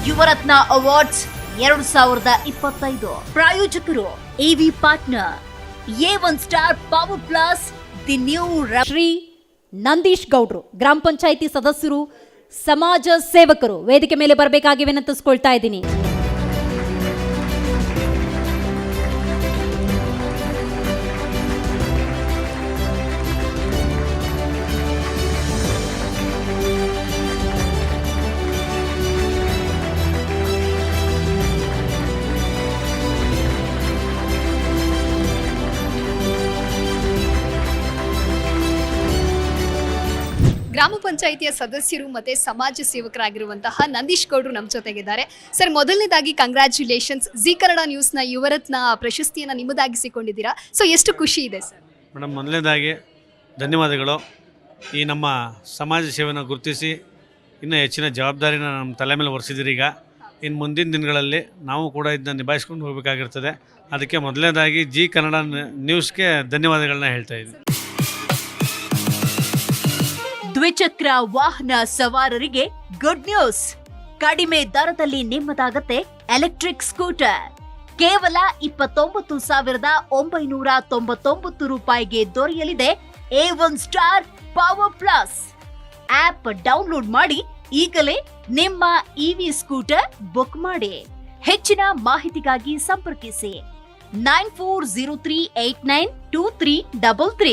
Yuvarathna awards 2025 ಪ್ರಾಯೋಜಕರು AV partner A1 star power plus the new Shri Nandish ಗೌಡ್ರು ಗ್ರಾಮ ಪಂಚಾಯಿತಿ ಸದಸ್ಯರು ಸಮಾಜ ಸೇವಕರು ವೇದಿಕೆ ಮೇಲೆ ಬರಬೇಕಾಗಿ ವಿನಂತಿಸ್ಕೊಳ್ತಾ ಇದ್ದೀನಿ. ಗ್ರಾಮ ಪಂಚಾಯಿತಿಯ ಸದಸ್ಯರು ಮತ್ತೆ ಸಮಾಜ ಸೇವಕರಾಗಿರುವಂತಹ ನಂದೀಶ್ ಗೌಡ್ರು ನಮ್ಮ ಜೊತೆಗಿದ್ದಾರೆ. ಸರ್, ಮೊದಲನೇದಾಗಿ ಕಂಗ್ರ್ಯಾಚುಲೇಷನ್ಸ್. ಜಿ ಕನ್ನಡ ನ್ಯೂಸ್ನ ಯುವರತ್ನ ಪ್ರಶಸ್ತಿಯನ್ನು ನಿಮ್ಮದಾಗಿಸಿಕೊಂಡಿದ್ದೀರಾ. ಸೊ ಎಷ್ಟು ಖುಷಿ ಇದೆ ಸರ್? ಮೇಡಮ್, ಮೊದಲನೇದಾಗಿ ಧನ್ಯವಾದಗಳು. ಈ ನಮ್ಮ ಸಮಾಜ ಸೇವೆಯನ್ನು ಗುರುತಿಸಿ ಇನ್ನೂ ಹೆಚ್ಚಿನ ಜವಾಬ್ದಾರಿನ ನಮ್ಮ ತಲೆ ಮೇಲೆ ಹೊರಿಸಿದ್ದೀರಿ. ಈಗ ಇನ್ನು ಮುಂದಿನ ದಿನಗಳಲ್ಲಿ ನಾವು ಕೂಡ ಇದನ್ನ ನಿಭಾಯಿಸ್ಕೊಂಡು ಹೋಗಬೇಕಾಗಿರ್ತದೆ. ಅದಕ್ಕೆ ಮೊದಲನೇದಾಗಿ ಜಿ ಕನ್ನಡ ನ್ಯೂಸ್ಗೆ ಧನ್ಯವಾದಗಳನ್ನ ಹೇಳ್ತಾ ಇದ್ದೀನಿ. ದ್ವಿಚಕ್ರ ವಾಹನ ಸವಾರರಿಗೆ ಗುಡ್ ನ್ಯೂಸ್. ಕಡಿಮೆ ದರದಲ್ಲಿ ನಿಮ್ಮದಾಗತ್ತೆ ಎಲೆಕ್ಟ್ರಿಕ್ ಸ್ಕೂಟರ್. ಕೇವಲ 29,999 ರೂಪಾಯಿಗೆ ದೊರೆಯಲಿದೆ A1 star power plus. App download ಮಾಡಿ ಈಗಲೇ ನಿಮ್ಮ ಇವಿ ಸ್ಕೂಟರ್ ಬುಕ್ ಮಾಡಿ. ಹೆಚ್ಚಿನ ಮಾಹಿತಿಗಾಗಿ ಸಂಪರ್ಕಿಸಿ 9403892333.